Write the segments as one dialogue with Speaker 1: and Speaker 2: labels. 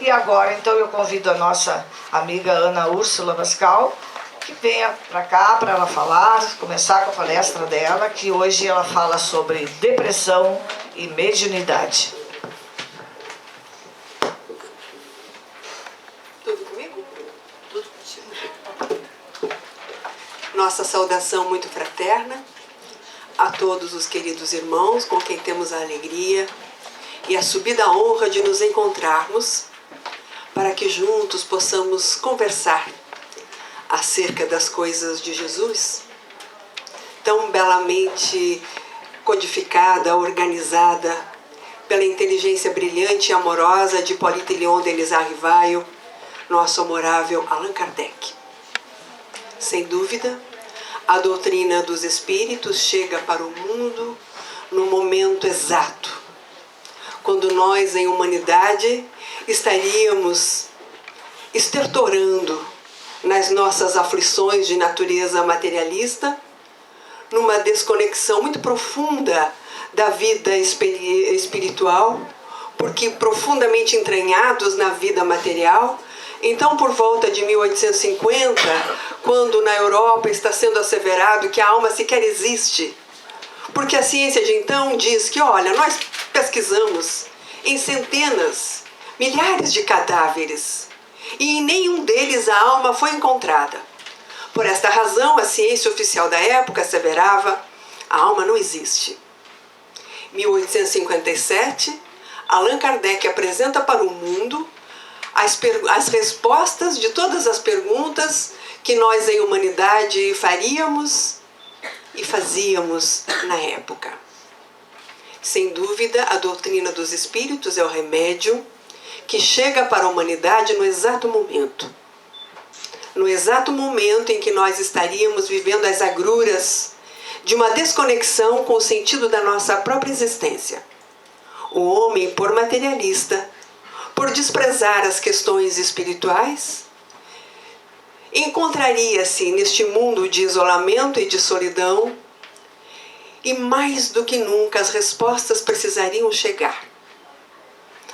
Speaker 1: E agora, então, eu convido a nossa amiga Ana Úrsula Pascal, que venha para cá para ela falar, começar com a palestra dela, que hoje ela fala sobre depressão e mediunidade.
Speaker 2: Tudo comigo? Tudo contigo. Nossa saudação muito fraterna a todos os queridos irmãos com quem temos a alegria e a subida honra de nos encontrarmos para que juntos possamos conversar acerca das coisas de Jesus, tão belamente codificada, organizada pela inteligência brilhante e amorosa de Hippolyte Léon Denis Arrivaio, nosso amorável Allan Kardec. Sem dúvida, a doutrina dos espíritos chega para o mundo no momento exato, quando nós, em humanidade, estaríamos estertorando nas nossas aflições de natureza materialista, numa desconexão muito profunda da vida espiritual, porque profundamente entranhados na vida material. Então, por volta de 1850, quando na Europa está sendo asseverado que a alma sequer existe, porque a ciência de então diz que, olha, nós pesquisamos em centenas, milhares de cadáveres, e em nenhum deles a alma foi encontrada. Por esta razão, a ciência oficial da época asseverava: a alma não existe. Em 1857, Allan Kardec apresenta para o mundo as respostas de todas as perguntas que nós, em humanidade, faríamos e fazíamos na época. Sem dúvida, a doutrina dos espíritos é o remédio que chega para a humanidade no exato momento. No exato momento em que nós estaríamos vivendo as agruras de uma desconexão com o sentido da nossa própria existência. O homem, por materialista, por desprezar as questões espirituais, encontraria-se neste mundo de isolamento e de solidão, e mais do que nunca as respostas precisariam chegar.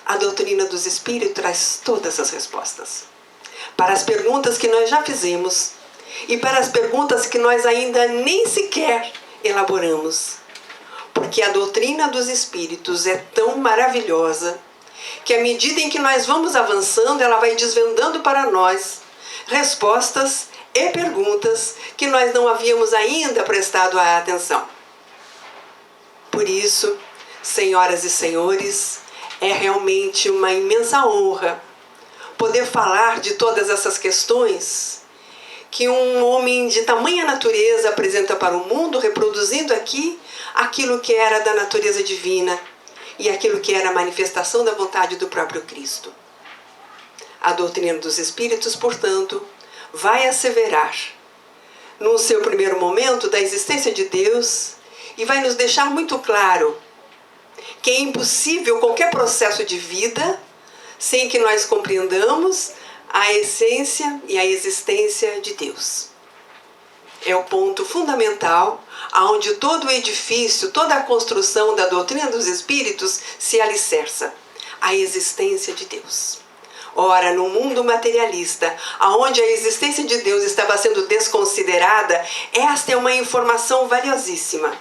Speaker 2: A doutrina dos espíritos traz todas as respostas para as perguntas que nós já fizemos e para as perguntas que nós ainda nem sequer elaboramos. Porque a doutrina dos espíritos é tão maravilhosa que, à medida em que nós vamos avançando, ela vai desvendando para nós respostas e perguntas que nós não havíamos ainda prestado a atenção. Por isso, senhoras e senhores, é realmente uma imensa honra poder falar de todas essas questões que um homem de tamanha natureza apresenta para o mundo, reproduzindo aqui aquilo que era da natureza divina e aquilo que era a manifestação da vontade do próprio Cristo. A doutrina dos espíritos, portanto, vai asseverar, no seu primeiro momento, da existência de Deus e vai nos deixar muito claro que é impossível qualquer processo de vida sem que nós compreendamos a essência e a existência de Deus. É o ponto fundamental aonde todo o edifício, toda a construção da doutrina dos espíritos se alicerça: a existência de Deus. Ora, no mundo materialista, aonde a existência de Deus estava sendo desconsiderada, esta é uma informação valiosíssima.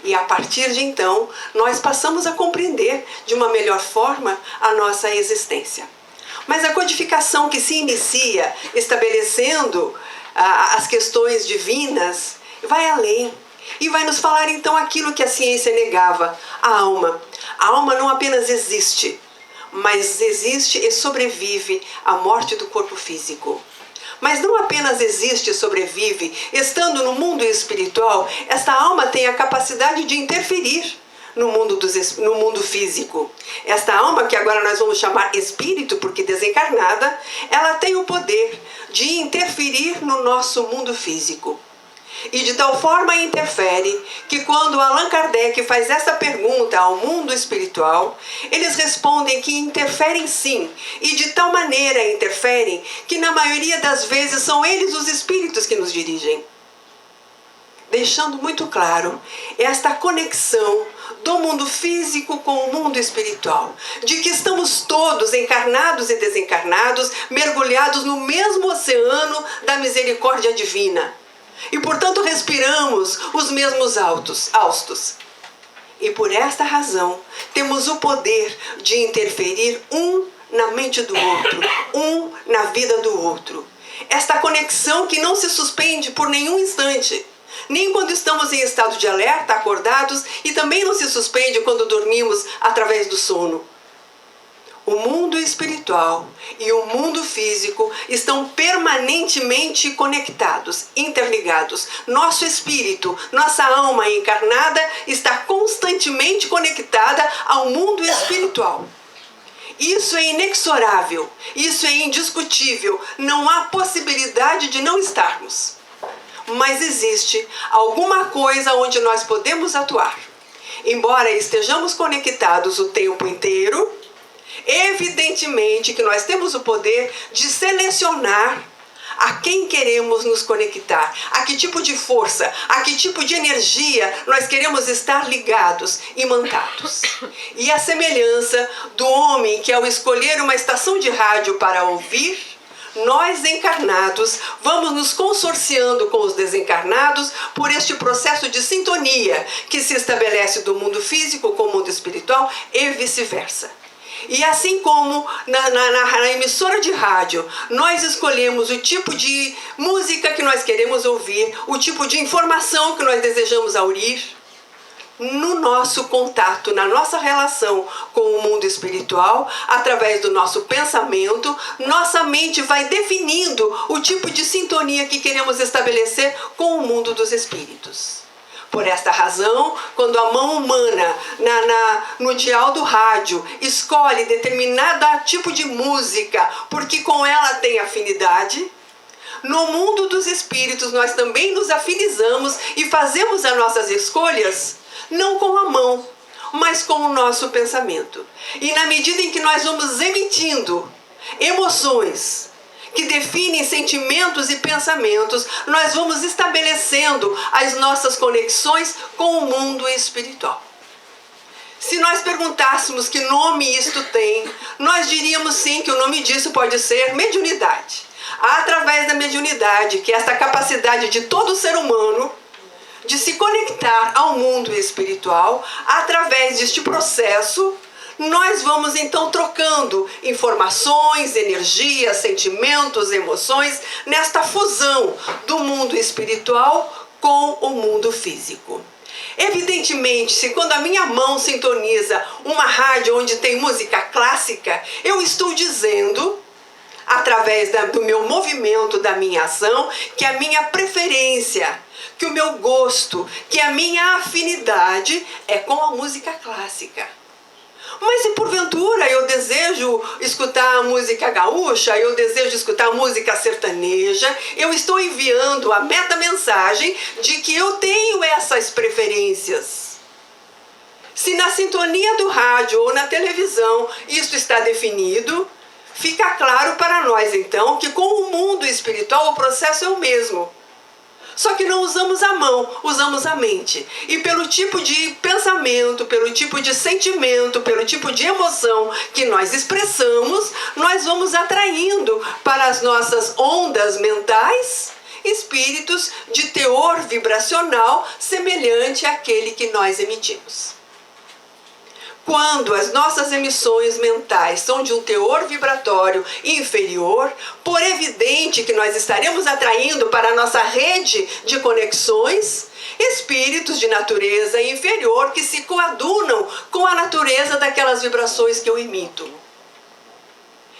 Speaker 2: E a partir de então, nós passamos a compreender de uma melhor forma a nossa existência. Mas a codificação que se inicia estabelecendo as questões divinas vai além e vai nos falar então aquilo que a ciência negava: a alma. A alma não apenas existe, mas existe e sobrevive à morte do corpo físico. Mas não apenas existe e sobrevive, estando no mundo espiritual, esta alma tem a capacidade de interferir no mundo físico. Esta alma, que agora nós vamos chamar espírito, porque desencarnada, ela tem o poder de interferir no nosso mundo físico. E de tal forma interfere que quando Allan Kardec faz essa pergunta ao mundo espiritual, eles respondem que interferem sim, e de tal maneira interferem que na maioria das vezes são eles os espíritos que nos dirigem. deixando muito claro esta conexão do mundo físico com o mundo espiritual, de que estamos todos, encarnados e desencarnados, mergulhados no mesmo oceano da misericórdia divina. E, portanto, respiramos os mesmos haustos. E por esta razão, temos o poder de interferir um na mente do outro, um na vida do outro. Esta conexão que não se suspende por nenhum instante, nem quando estamos em estado de alerta, acordados, e também não se suspende quando dormimos através do sono. O mundo espiritual e o mundo físico estão permanentemente conectados, interligados. Nosso espírito, nossa alma encarnada está constantemente conectada ao mundo espiritual. Isso é inexorável, isso é indiscutível, não há possibilidade de não estarmos. Mas existe alguma coisa onde nós podemos atuar. Embora estejamos conectados o tempo inteiro, evidentemente que nós temos o poder de selecionar a quem queremos nos conectar, a que tipo de força, a que tipo de energia nós queremos estar ligados, imantados. E a semelhança do homem que, ao escolher uma estação de rádio para ouvir, nós encarnados vamos nos consorciando com os desencarnados por este processo de sintonia que se estabelece do mundo físico com o mundo espiritual e vice-versa. E assim como na emissora de rádio, nós escolhemos o tipo de música que nós queremos ouvir, o tipo de informação que nós desejamos aurir, no nosso contato, na nossa relação com o mundo espiritual, através do nosso pensamento, nossa mente vai definindo o tipo de sintonia que queremos estabelecer com o mundo dos espíritos. Por esta razão, quando a mão humana, no dial do rádio, escolhe determinado tipo de música, porque com ela tem afinidade, no mundo dos espíritos nós também nos afinizamos e fazemos as nossas escolhas, não com a mão, mas com o nosso pensamento. E na medida em que nós vamos emitindo emoções que definem sentimentos e pensamentos, nós vamos estabelecendo as nossas conexões com o mundo espiritual. Se nós perguntássemos que nome isto tem, nós diríamos sim que o nome disso pode ser mediunidade. Através da mediunidade, que é esta capacidade de todo ser humano de se conectar ao mundo espiritual, através deste processo, nós vamos então trocando informações, energias, sentimentos, emoções, nesta fusão do mundo espiritual com o mundo físico. Evidentemente, se quando a minha mão sintoniza uma rádio onde tem música clássica, eu estou dizendo, através do meu movimento, da minha ação, que a minha preferência, que o meu gosto, que a minha afinidade é com a música clássica. Mas se porventura eu desejo escutar a música gaúcha, eu desejo escutar a música sertaneja, eu estou enviando a meta-mensagem de que eu tenho essas preferências. Se na sintonia do rádio ou na televisão isso está definido, fica claro para nós então que com o mundo espiritual o processo é o mesmo. Só que não usamos a mão, usamos a mente. E pelo tipo de pensamento, pelo tipo de sentimento, pelo tipo de emoção que nós expressamos, nós vamos atraindo para as nossas ondas mentais espíritos de teor vibracional semelhante àquele que nós emitimos. Quando as nossas emissões mentais são de um teor vibratório inferior, por evidente que nós estaremos atraindo para a nossa rede de conexões espíritos de natureza inferior que se coadunam com a natureza daquelas vibrações que eu emito.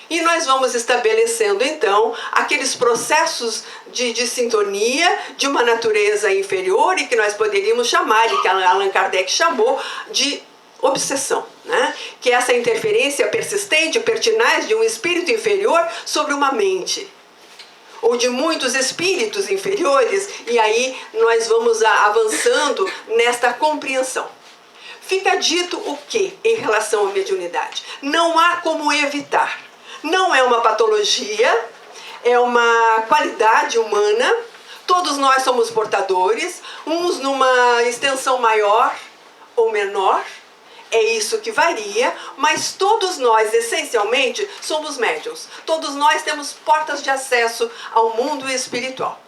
Speaker 2: E nós vamos estabelecendo, então, aqueles processos de sintonia de uma natureza inferior e que nós poderíamos chamar, e que Allan Kardec chamou de obsessão, né? Que é essa interferência persistente, pertinaz de um espírito inferior sobre uma mente, ou de muitos espíritos inferiores, e aí nós vamos avançando nesta compreensão. Fica dito o que em relação à mediunidade? Não há como evitar. Não é uma patologia, é uma qualidade humana Todos nós somos portadores, uns numa extensão maior ou menor, é isso que varia, mas todos nós, essencialmente, somos médiuns. Todos nós temos portas de acesso ao mundo espiritual.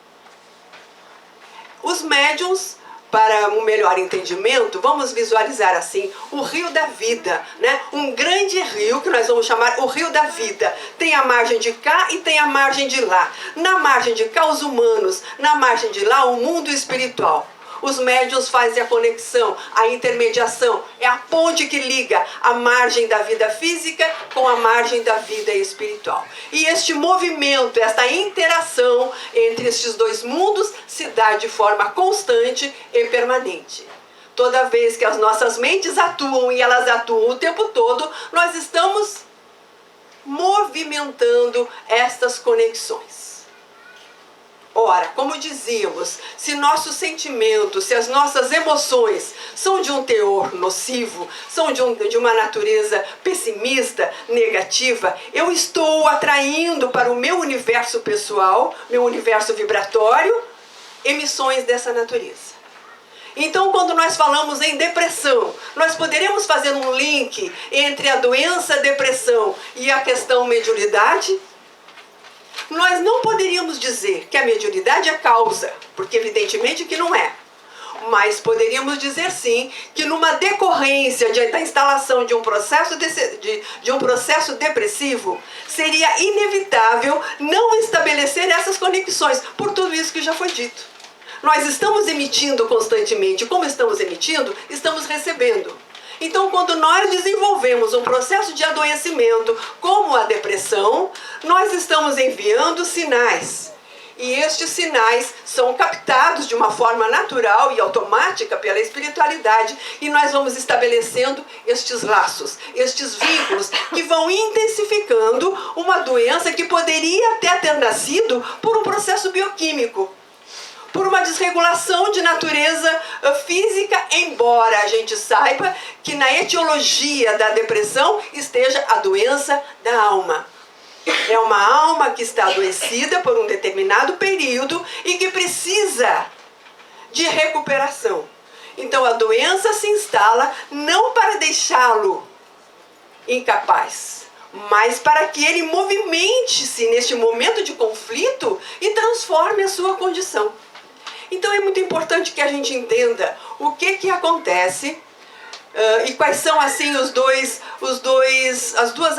Speaker 2: Os médiuns, para um melhor entendimento, vamos visualizar assim o rio da vida, né? Um grande rio que nós vamos chamar o rio da vida. Tem a margem de cá e tem a margem de lá. Na margem de cá, os humanos. Na margem de lá, o mundo espiritual. Os médiuns fazem a conexão, a intermediação. É a ponte que liga a margem da vida física com a margem da vida espiritual. E este movimento, esta interação entre estes dois mundos se dá de forma constante e permanente. Toda vez que as nossas mentes atuam, e elas atuam o tempo todo, nós estamos movimentando estas conexões. Ora, como dizíamos, se nossos sentimentos, se as nossas emoções são de um teor nocivo, são de uma natureza pessimista, negativa, eu estou atraindo para o meu universo pessoal, meu universo vibratório, emissões dessa natureza. Então, quando nós falamos em depressão, nós poderemos fazer um link entre a doença depressão e a questão mediunidade? Nós não poderíamos dizer que a mediunidade é causa, porque evidentemente que não é. Mas poderíamos dizer sim que numa decorrência da instalação de um processo, de um processo depressivo, seria inevitável não estabelecer essas conexões, por tudo isso que já foi dito. Nós estamos emitindo constantemente, como estamos emitindo, estamos recebendo. Então, quando nós desenvolvemos um processo de adoecimento, como a depressão, nós estamos enviando sinais. E estes sinais são captados de uma forma natural e automática pela espiritualidade, e nós vamos estabelecendo estes laços, estes vínculos, que vão intensificando uma doença que poderia até ter nascido por um processo bioquímico, por uma desregulação de natureza física, embora a gente saiba que na etiologia da depressão esteja a doença da alma. É uma alma que está adoecida por um determinado período e que precisa de recuperação. Então a doença se instala não para deixá-lo incapaz, mas para que ele movimente-se neste momento de conflito e transforme a sua condição. Então é muito importante que a gente entenda o que acontece e quais são assim as duas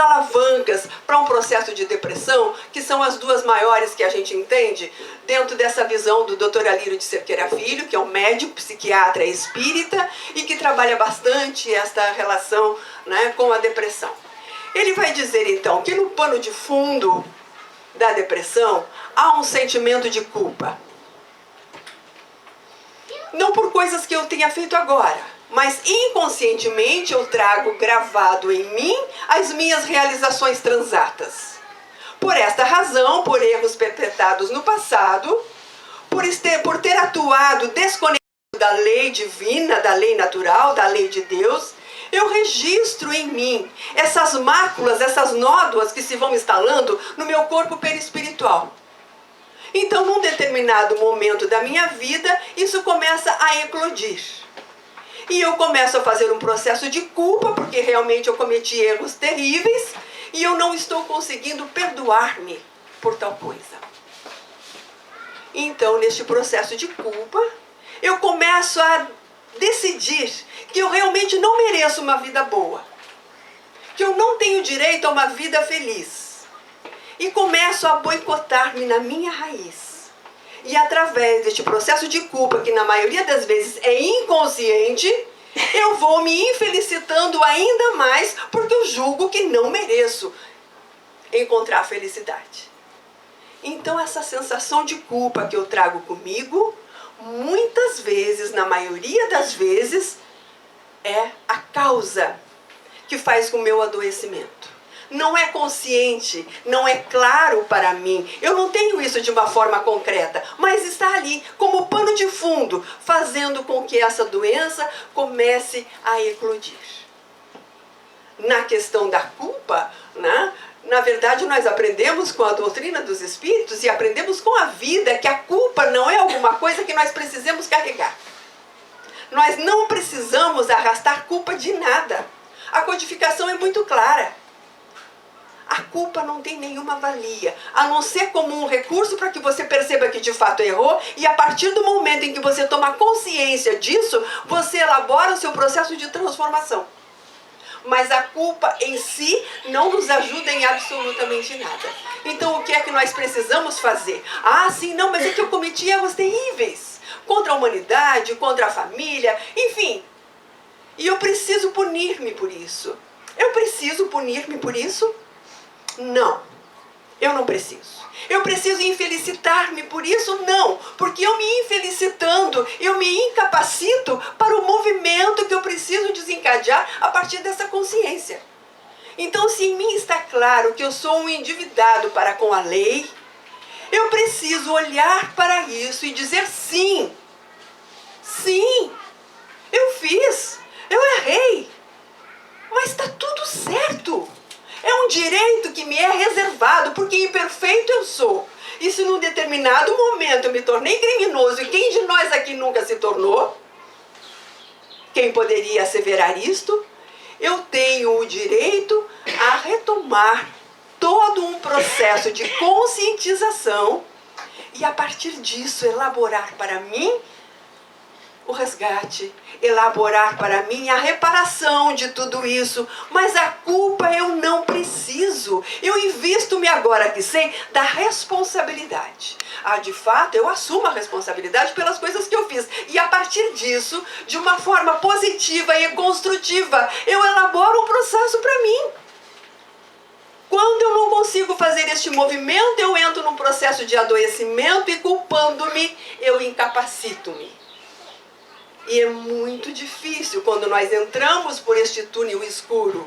Speaker 2: alavancas para um processo de depressão, que são as duas maiores que a gente entende dentro dessa visão do Dr. Alírio de Cerqueira Filho, que é um médico, psiquiatra espírita e que trabalha bastante esta relação, né, com a depressão. Ele vai dizer então que no pano de fundo da depressão há um sentimento de culpa. Não por coisas que eu tenha feito agora, mas inconscientemente eu trago gravado em mim as minhas realizações transatas. Por esta razão, por erros perpetrados no passado, por ter atuado desconectado da lei divina, da lei natural, da lei de Deus, eu registro em mim essas máculas, essas nódoas que se vão instalando no meu corpo perispiritual. Então, num determinado momento da minha vida, isso começa a eclodir. E eu começo a fazer um processo de culpa, porque realmente eu cometi erros terríveis, e eu não estou conseguindo perdoar-me por tal coisa. Então, neste processo de culpa, eu começo a decidir que eu realmente não mereço uma vida boa, que eu não tenho direito a uma vida feliz. E começo a boicotar-me na minha raiz. E através deste processo de culpa, que na maioria das vezes é inconsciente, eu vou me infelicitando ainda mais, porque eu julgo que não mereço encontrar felicidade. Então essa sensação de culpa que eu trago comigo, muitas vezes, na maioria das vezes, é a causa que faz com o meu adoecimento. Não é consciente, não é claro para mim. Eu não tenho isso de uma forma concreta, mas está ali como pano de fundo, fazendo com que essa doença comece a eclodir. Na questão da culpa, né? Na verdade, nós aprendemos com a doutrina dos espíritos e aprendemos com a vida que a culpa não é alguma coisa que nós precisamos carregar. Nós não precisamos arrastar culpa de nada. A codificação é muito clara. A culpa não tem nenhuma valia, a não ser como um recurso para que você perceba que de fato errou, e a partir do momento em que você toma consciência disso, você elabora o seu processo de transformação. Mas a culpa em si não nos ajuda em absolutamente nada. Então o que é que nós precisamos fazer? Ah, sim, não, mas é que eu cometi erros terríveis contra a humanidade, contra a família, enfim. E eu preciso punir-me por isso. Eu preciso punir-me por isso? Não, eu não preciso. Eu preciso infelicitar-me por isso? Não, porque eu me infelicitando, eu me incapacito para o movimento que eu preciso desencadear a partir dessa consciência. Então, se em mim está claro que eu sou um endividado para com a lei, eu preciso olhar para isso e dizer sim. Sim, eu fiz, eu errei, mas está tudo certo. É um direito que me é reservado, porque imperfeito eu sou. E se num determinado momento eu me tornei criminoso, e quem de nós aqui nunca se tornou? Quem poderia asseverar isto? Eu tenho o direito a retomar todo um processo de conscientização e a partir disso elaborar para mim o resgate, elaborar para mim a reparação de tudo isso. Mas a culpa eu não preciso. Eu invisto-me agora que sei da responsabilidade. Ah, de fato, eu assumo a responsabilidade pelas coisas que eu fiz. E a partir disso, de uma forma positiva e construtiva, eu elaboro um processo para mim. Quando eu não consigo fazer este movimento, eu entro num processo de adoecimento e culpando-me, eu incapacito-me. E é muito difícil quando nós entramos por este túnel escuro.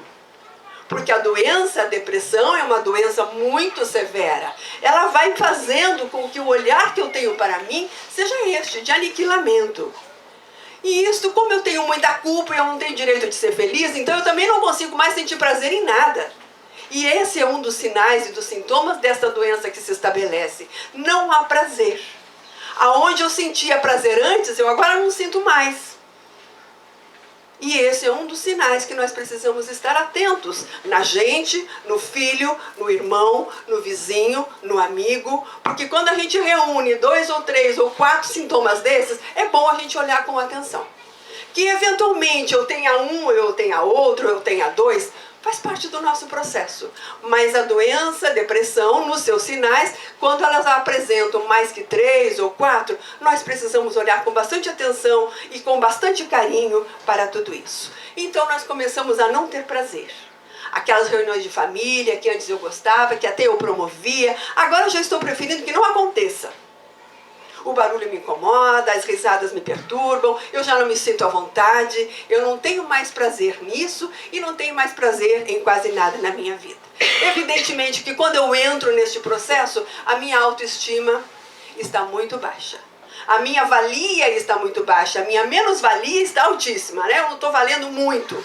Speaker 2: Porque a doença, a depressão, é uma doença muito severa. Ela vai fazendo com que o olhar que eu tenho para mim seja este, de aniquilamento. E isto, como eu tenho muita culpa e eu não tenho direito de ser feliz, então eu também não consigo mais sentir prazer em nada. E esse é um dos sinais e dos sintomas dessa doença que se estabelece. Não há prazer. Aonde eu sentia prazer antes, eu agora não sinto mais. E esse é um dos sinais que nós precisamos estar atentos. Na gente, no filho, no irmão, no vizinho, no amigo. Porque quando a gente reúne 2 ou 3 ou 4 sintomas desses, é bom a gente olhar com atenção. Que eventualmente eu tenha um, eu tenha outro, eu tenha 2... faz parte do nosso processo. Mas a doença, a depressão, nos seus sinais, quando elas apresentam mais que 3 ou 4, nós precisamos olhar com bastante atenção e com bastante carinho para tudo isso. Então nós começamos a não ter prazer. Aquelas reuniões de família que antes eu gostava, que até eu promovia, agora eu já estou preferindo que não aconteça. O barulho me incomoda, as risadas me perturbam, eu já não me sinto à vontade, eu não tenho mais prazer nisso e não tenho mais prazer em quase nada na minha vida. Evidentemente que quando eu entro neste processo, a minha autoestima está muito baixa. A minha valia está muito baixa, a minha menos-valia está altíssima, né? Eu não estou valendo muito.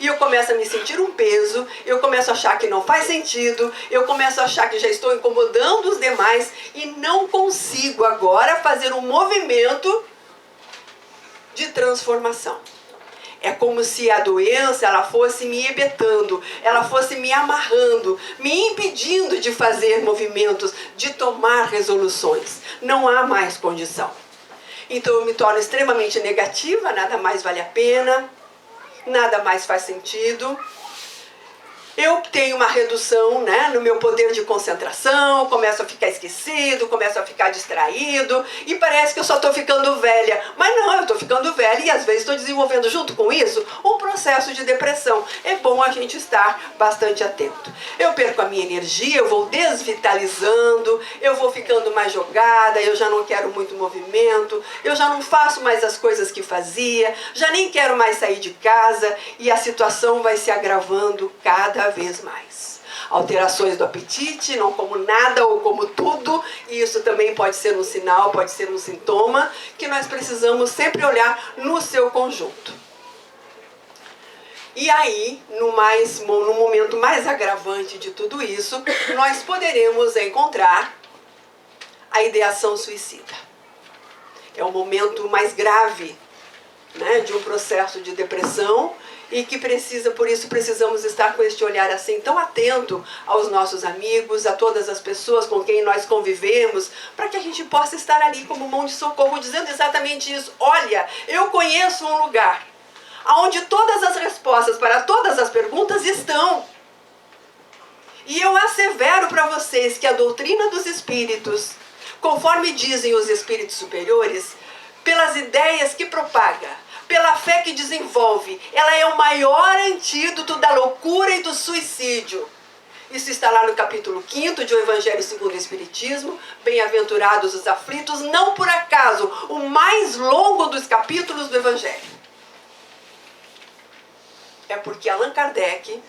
Speaker 2: E eu começo a me sentir um peso, eu começo a achar que não faz sentido, eu começo a achar que já estou incomodando os demais e não consigo agora fazer um movimento de transformação. É como se a doença ela fosse me hebetando, ela fosse me amarrando, me impedindo de fazer movimentos, de tomar resoluções. Não há mais condição. Então eu me torno extremamente negativa, nada mais vale a pena. Nada mais faz sentido. Eu tenho uma redução, né, no meu poder de concentração, começo a ficar esquecido, começo a ficar distraído e parece que eu só estou ficando velha. Mas não, eu estou ficando velha e às vezes estou desenvolvendo junto com isso um processo de depressão. É bom a gente estar bastante atento. Eu perco a minha energia, eu vou desvitalizando, eu vou ficando mais jogada, eu já não quero muito movimento, eu já não faço mais as coisas que fazia, já nem quero mais sair de casa e a situação vai se agravando cada vez mais. Alterações do apetite, não como nada ou como tudo, e isso também pode ser um sinal, pode ser um sintoma, que nós precisamos sempre olhar no seu conjunto. E aí, no momento mais agravante de tudo isso, nós poderemos encontrar a ideação suicida. É o momento mais grave, né, de um processo de depressão e que por isso precisamos estar com este olhar assim tão atento aos nossos amigos, a todas as pessoas com quem nós convivemos, para que a gente possa estar ali como mão de socorro, dizendo exatamente isso. Olha, eu conheço um lugar onde todas as respostas para todas as perguntas estão. E eu assevero para vocês que a doutrina dos espíritos, conforme dizem os espíritos superiores, pelas ideias que propaga, pela fé que desenvolve, ela é o maior antídoto da loucura e do suicídio. Isso está lá no capítulo 5º de O Evangelho segundo o Espiritismo, Bem-aventurados os aflitos, não por acaso, o mais longo dos capítulos do Evangelho. É porque Allan Kardec,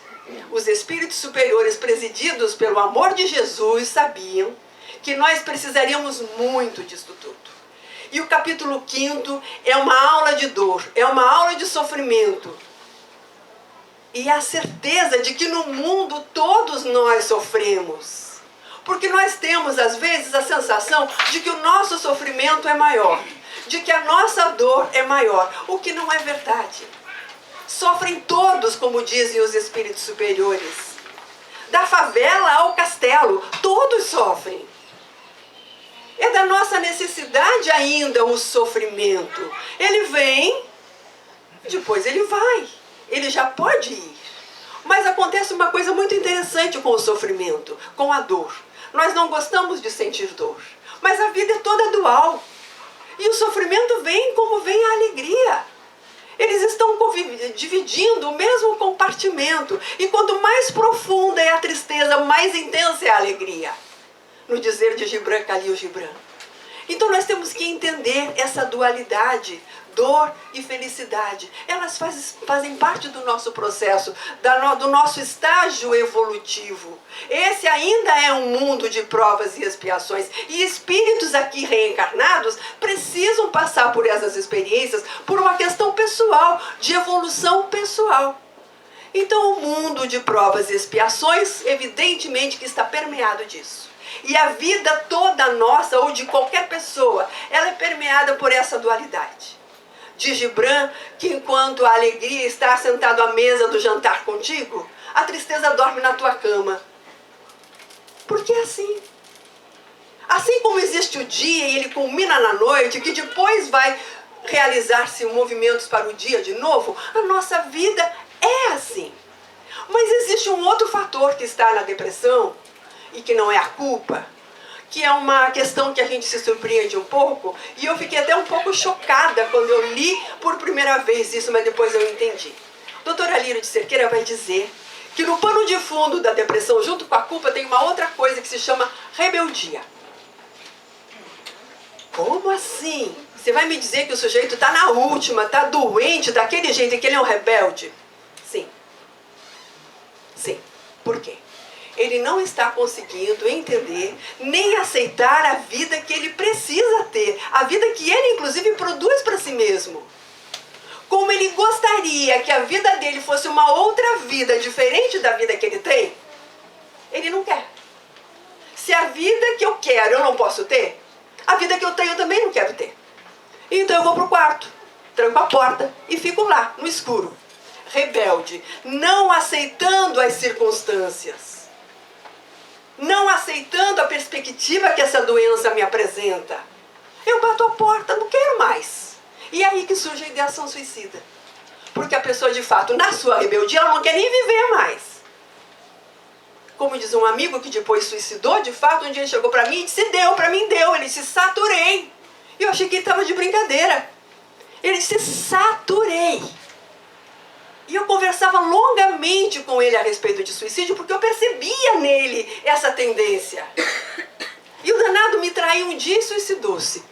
Speaker 2: os espíritos superiores presididos pelo amor de Jesus, sabiam que nós precisaríamos muito disso tudo. E o capítulo 5º é uma aula de dor, é uma aula de sofrimento. E a certeza de que no mundo todos nós sofremos. Porque nós temos, às vezes, a sensação de que o nosso sofrimento é maior, de que a nossa dor é maior, o que não é verdade. Sofrem todos, como dizem os espíritos superiores. Da favela ao castelo, todos sofrem. É da nossa necessidade ainda o sofrimento. Ele vem, depois ele vai. Ele já pode ir. Mas acontece uma coisa muito interessante com o sofrimento, com a dor. Nós não gostamos de sentir dor. Mas a vida é toda dual. E o sofrimento vem como vem a alegria. Eles estão dividindo o mesmo compartimento. E quanto mais profunda é a tristeza, mais intensa é a alegria. No dizer de Gibran Khalil Gibran. Então nós temos que entender essa dualidade, dor e felicidade. Elas fazem parte do nosso processo, do nosso estágio evolutivo. Esse ainda é um mundo de provas e expiações. E espíritos aqui reencarnados precisam passar por essas experiências por uma questão pessoal, de evolução pessoal. Então o mundo de provas e expiações, evidentemente que está permeado disso. E a vida toda nossa, ou de qualquer pessoa, ela é permeada por essa dualidade. Diz Gibran que enquanto a alegria está sentado à mesa do jantar contigo, a tristeza dorme na tua cama. Porque é assim. Assim como existe o dia e ele culmina na noite, que depois vai realizar-se movimentos para o dia de novo, a nossa vida é assim. Mas existe um outro fator que está na depressão, e que não é a culpa, que é uma questão que a gente se surpreende um pouco, e eu fiquei até um pouco chocada quando eu li por primeira vez isso, mas depois eu entendi. Doutora Lírio de Cerqueira vai dizer que no pano de fundo da depressão, junto com a culpa, tem uma outra coisa que se chama rebeldia. Como assim? Você vai me dizer que o sujeito está na última, está doente, daquele jeito, e que ele é um rebelde? Sim. Sim. Por quê? Ele não está conseguindo entender nem aceitar a vida que ele precisa ter. A vida que ele, inclusive, produz para si mesmo. Como ele gostaria que a vida dele fosse uma outra vida, diferente da vida que ele tem, ele não quer. Se a vida que eu quero eu não posso ter, a vida que eu tenho eu também não quero ter. Então eu vou para o quarto, tranco a porta e fico lá, no escuro. Rebelde, não aceitando as circunstâncias. Não aceitando a perspectiva que essa doença me apresenta. Eu bato a porta, não quero mais. E é aí que surge a ideação suicida. Porque a pessoa, de fato, na sua rebeldia, ela não quer nem viver mais. Como diz um amigo que depois suicidou, de fato, um dia ele chegou para mim e disse, para mim deu. Ele disse, saturei. E eu achei que ele estava de brincadeira. Ele disse, saturei. E eu conversava longamente com ele a respeito de suicídio, porque eu percebia nele essa tendência. E o danado me traiu um dia e suicidou-se.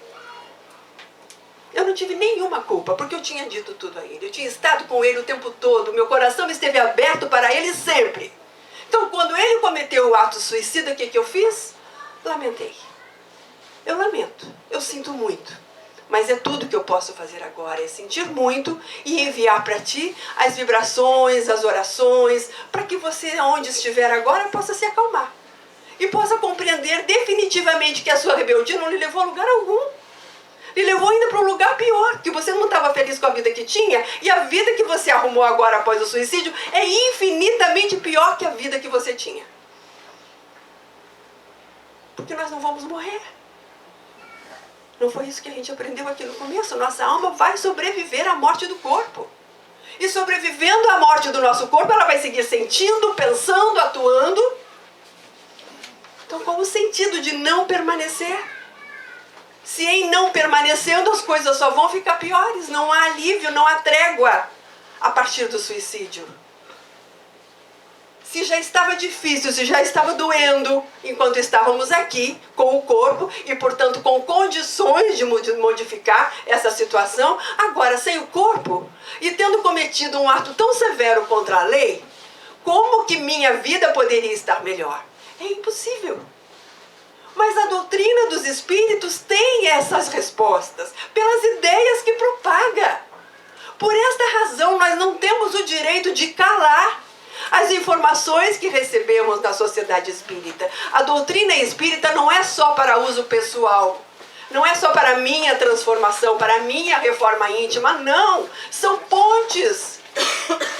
Speaker 2: Eu não tive nenhuma culpa, porque eu tinha dito tudo a ele. Eu tinha estado com ele o tempo todo, meu coração esteve aberto para ele sempre. Então, quando ele cometeu o ato suicida, o que eu fiz? Lamentei. Eu lamento, eu sinto muito. Mas é tudo que eu posso fazer agora, é sentir muito e enviar para ti as vibrações, as orações, para que você, onde estiver agora, possa se acalmar. E possa compreender definitivamente que a sua rebeldia não lhe levou a lugar algum. Lhe levou ainda para um lugar pior, que você não estava feliz com a vida que tinha, e a vida que você arrumou agora após o suicídio é infinitamente pior que a vida que você tinha. Porque nós não vamos morrer. Não foi isso que a gente aprendeu aqui no começo? Nossa alma vai sobreviver à morte do corpo. E sobrevivendo à morte do nosso corpo, ela vai seguir sentindo, pensando, atuando. Então, qual o sentido de não permanecer? Se em não permanecendo as coisas só vão ficar piores, não há alívio, não há trégua a partir do suicídio. Se já estava difícil, se já estava doendo enquanto estávamos aqui com o corpo e, portanto, com condições de modificar essa situação, agora sem o corpo e tendo cometido um ato tão severo contra a lei, como que minha vida poderia estar melhor? É impossível. Mas a doutrina dos espíritos tem essas respostas pelas ideias que propaga. Por esta razão, nós não temos o direito de calar as informações que recebemos da sociedade espírita. A doutrina espírita não é só para uso pessoal, não é só para a minha transformação, para a minha reforma íntima, não. São pontes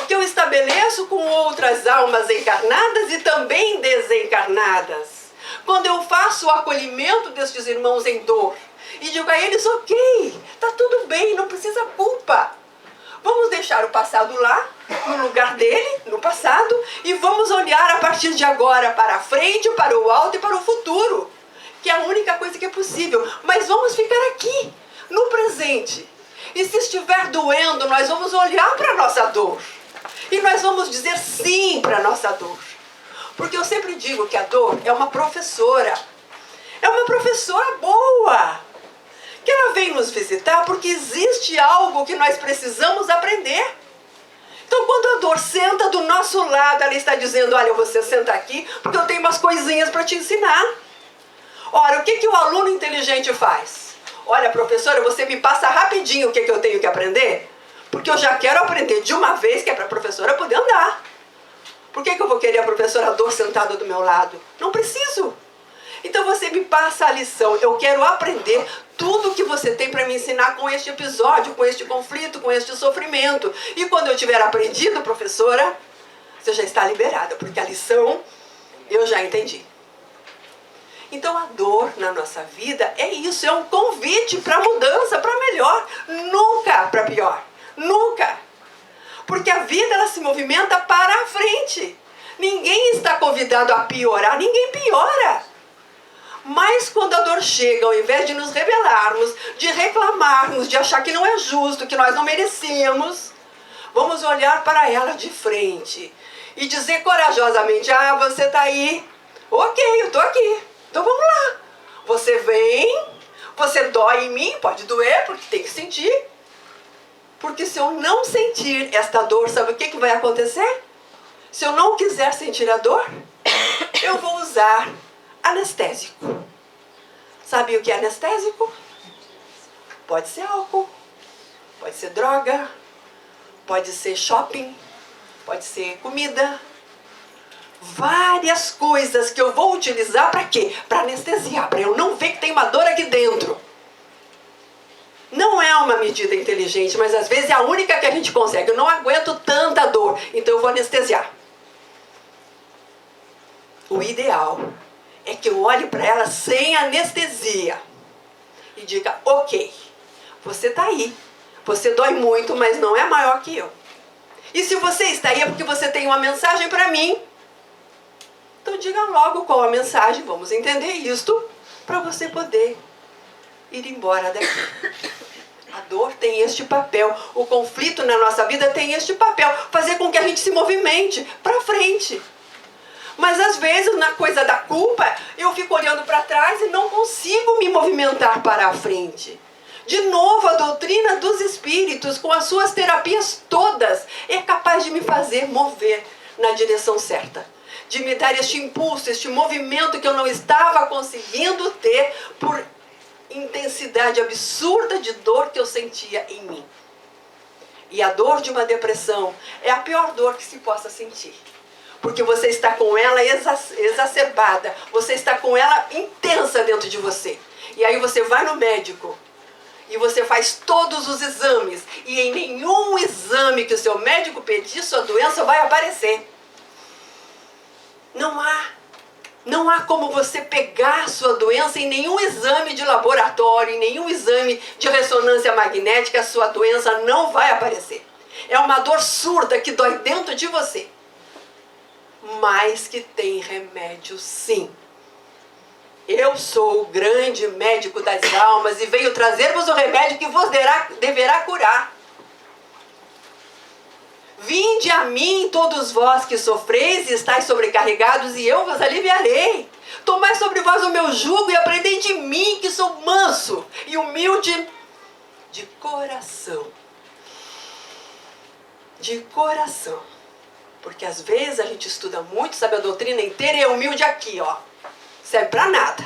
Speaker 2: que eu estabeleço com outras almas encarnadas e também desencarnadas. Quando eu faço o acolhimento destes irmãos em dor e digo a eles, ok, está tudo bem, não precisa culpa. Vamos deixar o passado lá, no lugar dele, no passado, e vamos olhar a partir de agora para a frente, para o alto e para o futuro, que é a única coisa que é possível. Mas vamos ficar aqui, no presente. E se estiver doendo, nós vamos olhar para a nossa dor. E nós vamos dizer sim para a nossa dor. Porque eu sempre digo que a dor é uma professora. É uma professora boa. Que ela vem nos visitar porque existe algo que nós precisamos aprender. Então, quando a dor senta do nosso lado, ela está dizendo, olha, você senta aqui porque eu tenho umas coisinhas para te ensinar. Ora, o que o aluno inteligente faz? Olha, professora, você me passa rapidinho o que eu tenho que aprender? Porque eu já quero aprender de uma vez, que é para a professora poder andar. Por que eu vou querer a professora dor sentada do meu lado? Não preciso. Então você me passa a lição. Eu quero aprender tudo que você tem para me ensinar com este episódio, com este conflito, com este sofrimento. E quando eu tiver aprendido, professora, você já está liberada, porque a lição eu já entendi. Então a dor na nossa vida é isso, é um convite para mudança, para melhor, nunca para pior. Nunca. Porque a vida ela se movimenta para a frente. Ninguém está convidado a piorar, ninguém piora. Mas quando a dor chega, ao invés de nos rebelarmos, de reclamarmos, de achar que não é justo, que nós não merecemos, vamos olhar para ela de frente e dizer corajosamente, ah, você está aí, ok, eu estou aqui, então vamos lá. Você vem, você dói em mim, pode doer, porque tem que sentir. Porque se eu não sentir esta dor, sabe o que vai acontecer? Se eu não quiser sentir a dor, eu vou usar anestésico. Sabe o que é anestésico? Pode ser álcool, pode ser droga, pode ser shopping, pode ser comida. Várias coisas que eu vou utilizar para quê? Para anestesiar, para eu não ver que tem uma dor aqui dentro. Não é uma medida inteligente, mas às vezes é a única que a gente consegue. Eu não aguento tanta dor, então eu vou anestesiar. O ideal é que eu olhe para ela sem anestesia e diga, ok, você está aí, você dói muito, mas não é maior que eu. E se você está aí é porque você tem uma mensagem para mim. Então diga logo qual a mensagem, vamos entender isto, para você poder ir embora daqui. A dor tem este papel, o conflito na nossa vida tem este papel, fazer com que a gente se movimente para frente. Mas às vezes, na coisa da culpa, eu fico olhando para trás e não consigo me movimentar para a frente. De novo, a doutrina dos espíritos, com as suas terapias todas, é capaz de me fazer mover na direção certa. De me dar este impulso, este movimento que eu não estava conseguindo ter por intensidade absurda de dor que eu sentia em mim. E a dor de uma depressão é a pior dor que se possa sentir. Porque você está com ela exacerbada, você está com ela intensa dentro de você. E aí você vai no médico e você faz todos os exames. E em nenhum exame que o seu médico pedir, sua doença vai aparecer. Não há como você pegar sua doença em nenhum exame de laboratório, em nenhum exame de ressonância magnética, a sua doença não vai aparecer. É uma dor surda que dói dentro de você. Mas que tem remédio, sim. Eu sou o grande médico das almas e venho trazer-vos o remédio que vos deverá curar. Vinde a mim, todos vós que sofreis e estáis sobrecarregados, e eu vos aliviarei. Tomai sobre vós o meu jugo e aprendei de mim, que sou manso e humilde de coração. De coração. Porque às vezes a gente estuda muito, sabe a doutrina inteira e é humilde aqui, ó. Serve pra nada.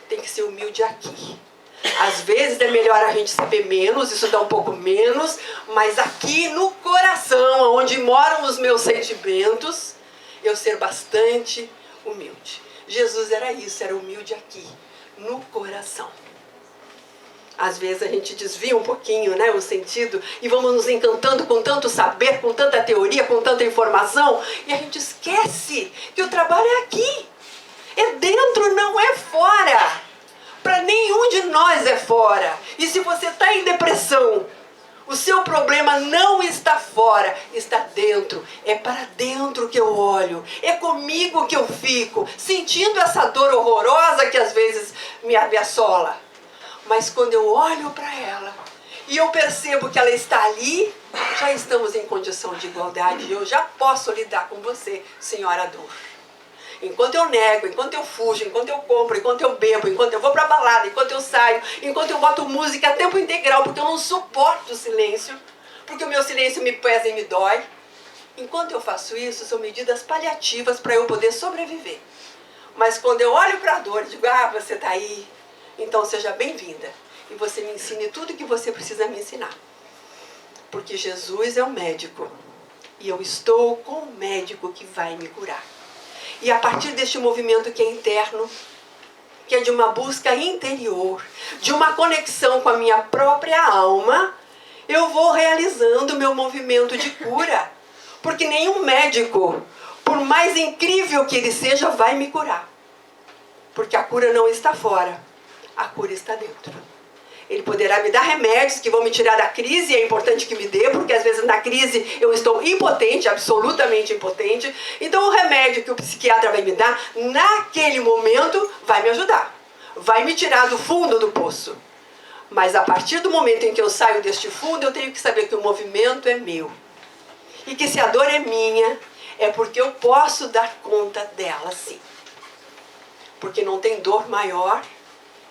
Speaker 2: Tem que ser humilde aqui. Às vezes é melhor a gente saber menos, estudar um pouco menos, mas aqui no coração, onde moram os meus sentimentos, eu ser bastante humilde. Jesus era isso, era humilde aqui, no coração. Às vezes a gente desvia um pouquinho, né, o sentido e vamos nos encantando com tanto saber, com tanta teoria, com tanta informação, e a gente esquece que o trabalho é aqui. É dentro, não é fora. Para nenhum de nós é fora. E se você está em depressão, o seu problema não está fora, está dentro. É para dentro que eu olho. É comigo que eu fico, sentindo essa dor horrorosa que às vezes me assola. Mas quando eu olho para ela e eu percebo que ela está ali, já estamos em condição de igualdade. E eu já posso lidar com você, senhora dor. Enquanto eu nego, enquanto eu fujo, enquanto eu compro, enquanto eu bebo, enquanto eu vou pra balada, enquanto eu saio, enquanto eu boto música a tempo integral, porque eu não suporto o silêncio, porque o meu silêncio me pesa e me dói. Enquanto eu faço isso, são medidas paliativas para eu poder sobreviver. Mas quando eu olho para a dor e digo, você tá aí, então seja bem-vinda. E você me ensine tudo que você precisa me ensinar. Porque Jesus é o médico. E eu estou com o médico que vai me curar. E a partir deste movimento que é interno, que é de uma busca interior, de uma conexão com a minha própria alma, eu vou realizando o meu movimento de cura. Porque nenhum médico, por mais incrível que ele seja, vai me curar. Porque a cura não está fora, a cura está dentro. Ele poderá me dar remédios que vão me tirar da crise, e é importante que me dê, porque às vezes na crise eu estou impotente, absolutamente impotente. Então o remédio que o psiquiatra vai me dar, naquele momento, vai me ajudar. Vai me tirar do fundo do poço. Mas a partir do momento em que eu saio deste fundo, eu tenho que saber que o movimento é meu. E que se a dor é minha, é porque eu posso dar conta dela, sim. Porque não tem dor maior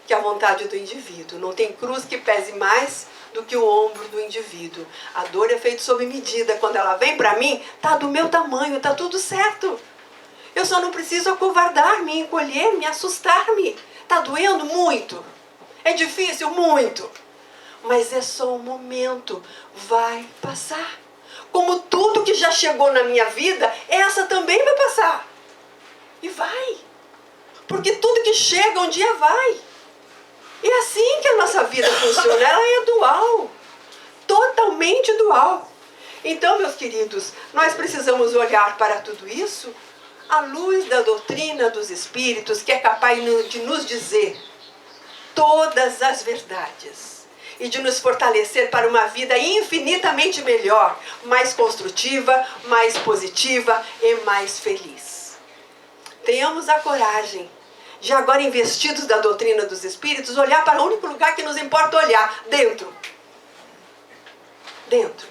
Speaker 2: que a vontade do indivíduo. Não tem cruz que pese mais do que o ombro do indivíduo. A dor é feita sob medida. Quando ela vem para mim, tá do meu tamanho, tá tudo certo. Eu só não preciso acovardar-me, encolher-me, assustar-me. Tá doendo muito. É difícil muito. Mas é só um momento. Vai passar. Como tudo que já chegou na minha vida, essa também vai passar. E vai. Porque tudo que chega um dia vai. E é assim que a nossa vida funciona, ela é dual, totalmente dual. Então, meus queridos, nós precisamos olhar para tudo isso à luz da doutrina dos Espíritos, que é capaz de nos dizer todas as verdades e de nos fortalecer para uma vida infinitamente melhor, mais construtiva, mais positiva e mais feliz. Tenhamos a coragem de agora, investidos da doutrina dos Espíritos, olhar para o único lugar que nos importa olhar, dentro. Dentro.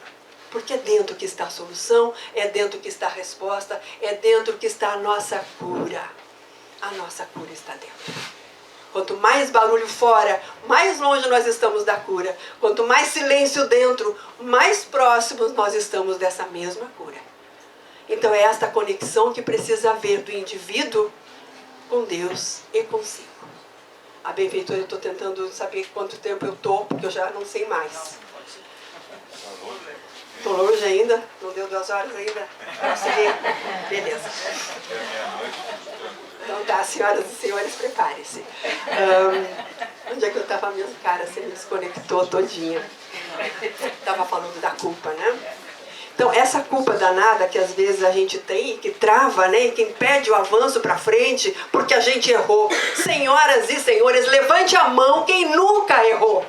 Speaker 2: Porque é dentro que está a solução, é dentro que está a resposta, é dentro que está a nossa cura. A nossa cura está dentro. Quanto mais barulho fora, mais longe nós estamos da cura. Quanto mais silêncio dentro, mais próximos nós estamos dessa mesma cura. Então é esta conexão que precisa haver do indivíduo com Deus e consigo. A benfeitora, eu estou tentando saber quanto tempo eu estou, porque eu já não sei mais. Estou longe ainda? Não deu 2 horas ainda? Consegui? Beleza. Então tá, senhoras e senhores, preparem-se. Onde é que eu estava mesmo, cara? Você me desconectou todinha. Estava falando da culpa, né? Então, essa culpa danada que às vezes a gente tem, que trava, né, e que impede o avanço para frente, porque a gente errou. Senhoras e senhores, levante a mão quem nunca errou.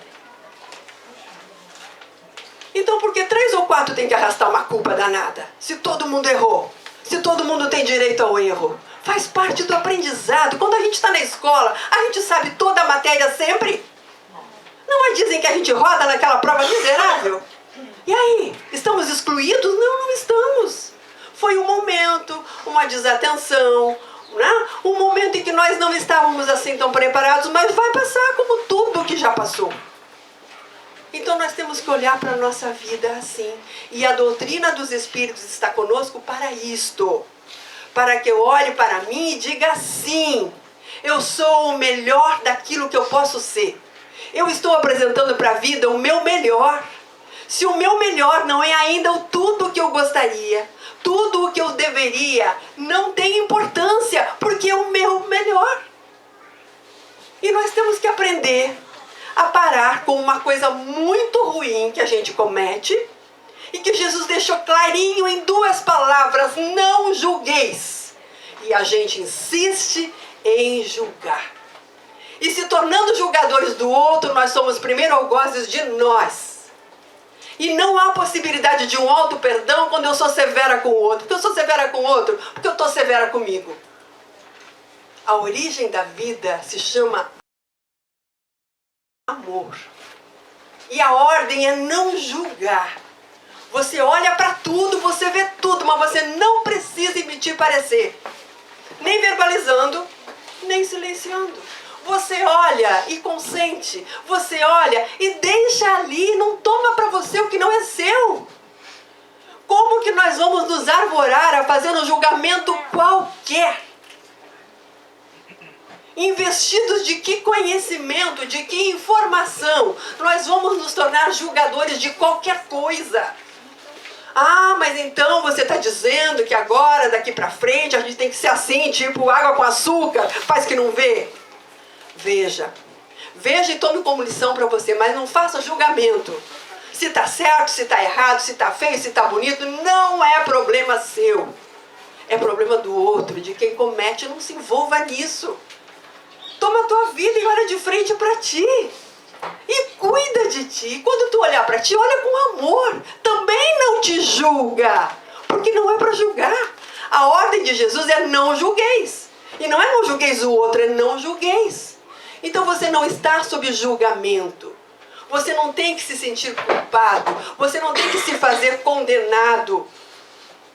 Speaker 2: Então, por que 3 ou 4 tem que arrastar uma culpa danada? Se todo mundo errou, se todo mundo tem direito ao erro. Faz parte do aprendizado. Quando a gente está na escola, a gente sabe toda a matéria sempre. Não é dizem que a gente roda naquela prova miserável? E aí, estamos excluídos? Não, não estamos. Foi um momento, uma desatenção, né? Um momento em que nós não estávamos assim tão preparados, mas vai passar como tudo que já passou. Então nós temos que olhar para a nossa vida assim. E a doutrina dos Espíritos está conosco para isto. Para que eu olhe para mim e diga sim, eu sou o melhor daquilo que eu posso ser. Eu estou apresentando para a vida o meu melhor. Se o meu melhor não é ainda o tudo que eu gostaria, tudo o que eu deveria, não tem importância, porque é o meu melhor. E nós temos que aprender a parar com uma coisa muito ruim que a gente comete e que Jesus deixou clarinho em 2 palavras: não julgueis. E a gente insiste em julgar. E se tornando julgadores do outro, nós somos primeiro algozes de nós. E não há possibilidade de um auto-perdão quando eu sou severa com o outro. Porque eu sou severa com o outro, porque eu estou severa comigo. A origem da vida se chama amor. E a ordem é não julgar. Você olha para tudo, você vê tudo, mas você não precisa emitir parecer. Nem verbalizando, nem silenciando. Você olha e consente. Você olha e deixa ali, não toma para você o que não é seu. Como que nós vamos nos arvorar a fazer um julgamento qualquer? Investidos de que conhecimento, de que informação, nós vamos nos tornar julgadores de qualquer coisa. Ah, mas então você está dizendo que agora, daqui para frente, a gente tem que ser assim, tipo água com açúcar, faz que não vê? Veja. Veja e tome como lição para você, mas não faça julgamento. Se está certo, se está errado, se está feio, se está bonito, não é problema seu. É problema do outro, de quem comete, não se envolva nisso. Toma a tua vida e olha de frente para ti. E cuida de ti. Quando tu olhar para ti, olha com amor. Também não te julga. Porque não é para julgar. A ordem de Jesus é não julgueis. E não é não julgueis o outro, é não julgueis. Então você não está sob julgamento. Você não tem que se sentir culpado. Você não tem que se fazer condenado.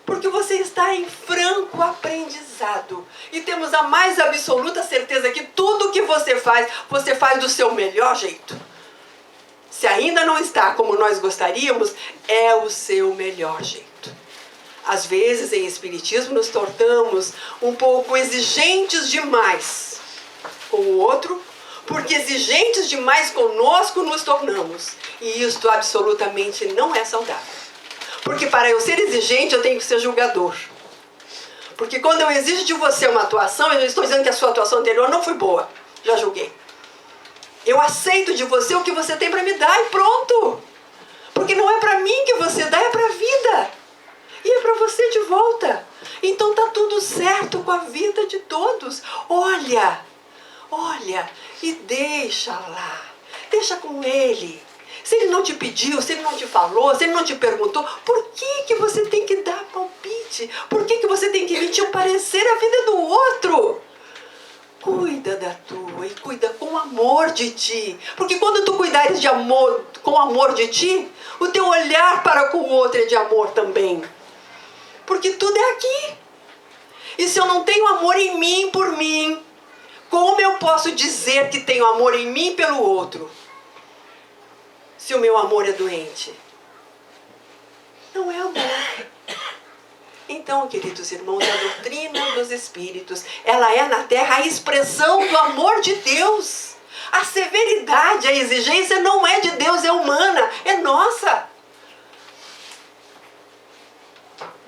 Speaker 2: Porque você está em franco aprendizado. E temos a mais absoluta certeza que tudo que você faz do seu melhor jeito. Se ainda não está como nós gostaríamos, é o seu melhor jeito. Às vezes, em espiritismo, nos tornamos um pouco exigentes demais com o outro, porque exigentes demais conosco nos tornamos. E isto absolutamente não é saudável. Porque para eu ser exigente, eu tenho que ser julgador. Porque quando eu exijo de você uma atuação, eu já estou dizendo que a sua atuação anterior não foi boa. Já julguei. Eu aceito de você o que você tem para me dar e pronto. Porque não é para mim que você dá, é para a vida. E é para você de volta. Então tá tudo certo com a vida de todos. Olha e deixa lá. Deixa com ele. Se ele não te pediu, se ele não te falou, se ele não te perguntou, por que você tem que dar palpite? Por que você tem que emitir um parecer à vida do outro? Cuida da tua e cuida com amor de ti. Porque quando tu cuidares de amor, com amor de ti, o teu olhar para com o outro é de amor também. Porque tudo é aqui. E se eu não tenho amor em mim por mim, como eu posso dizer que tenho amor em mim pelo outro? Se o meu amor é doente. Não é amor. Então, queridos irmãos, a doutrina dos Espíritos, ela é na Terra a expressão do amor de Deus. A severidade, a exigência não é de Deus, é humana, é nossa.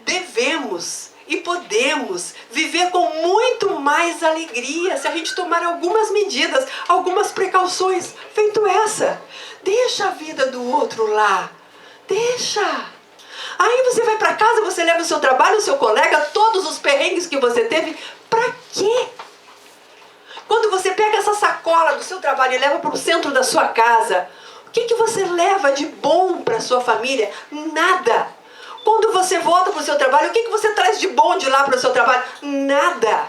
Speaker 2: Devemos e podemos viver com muito mais alegria se a gente tomar algumas medidas, algumas precauções, feito essa. Deixa a vida do outro lá. Deixa. Aí você vai para casa, você leva o seu trabalho, o seu colega, todos os perrengues que você teve. Para quê? Quando você pega essa sacola do seu trabalho e leva para o centro da sua casa, o que você leva de bom para sua família? Nada. Quando você volta para o seu trabalho, o que você traz de bom de lá para o seu trabalho? Nada.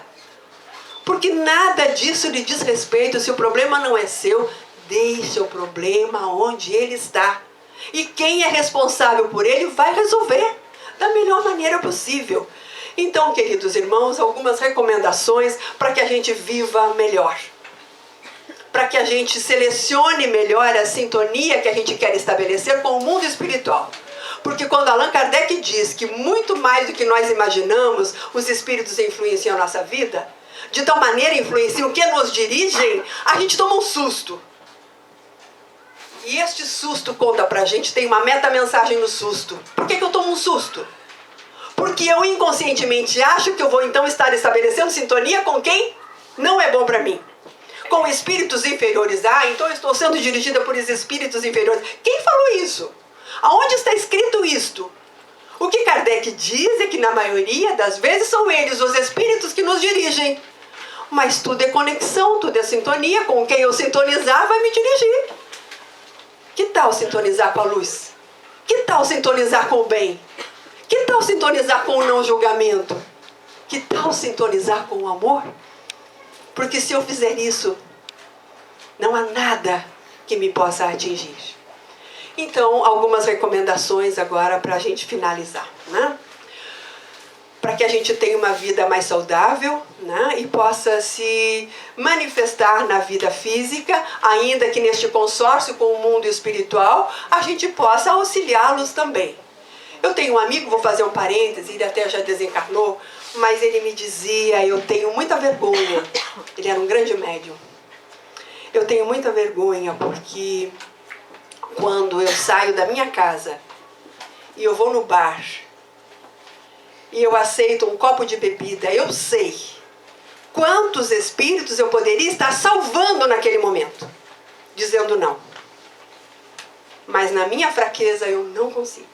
Speaker 2: Porque nada disso lhe diz respeito. Se o problema não é seu, deixe o problema onde ele está. E quem é responsável por ele vai resolver da melhor maneira possível. Então, queridos irmãos, algumas recomendações para que a gente viva melhor. Para que a gente selecione melhor a sintonia que a gente quer estabelecer com o mundo espiritual. Porque quando Allan Kardec diz que muito mais do que nós imaginamos, os espíritos influenciam a nossa vida, de tal maneira influenciam que nos dirigem, a gente toma um susto. E este susto conta pra gente, tem uma metamensagem no susto. Por que eu tomo um susto? Porque eu inconscientemente acho que eu vou então estar estabelecendo sintonia com quem não é bom pra mim. Com espíritos inferiores. Então eu estou sendo dirigida por esses espíritos inferiores. Quem falou isso? Aonde está escrito isto? O que Kardec diz é que na maioria das vezes são eles, os espíritos, que nos dirigem. Mas tudo é conexão, tudo é sintonia. Com quem eu sintonizar vai me dirigir. Que tal sintonizar com a luz? Que tal sintonizar com o bem? Que tal sintonizar com o não julgamento? Que tal sintonizar com o amor? Porque se eu fizer isso, não há nada que me possa atingir. Então, algumas recomendações agora para a gente finalizar, né? Para que a gente tenha uma vida mais saudável, né? E possa se manifestar na vida física, ainda que neste consórcio com o mundo espiritual, a gente possa auxiliá-los também. Eu tenho um amigo, vou fazer um parêntese, ele até já desencarnou, mas ele me dizia, eu tenho muita vergonha, ele era um grande médium, eu tenho muita vergonha porque quando eu saio da minha casa e eu vou no bar e eu aceito um copo de bebida, eu sei quantos espíritos eu poderia estar salvando naquele momento, dizendo não. Mas na minha fraqueza eu não consigo.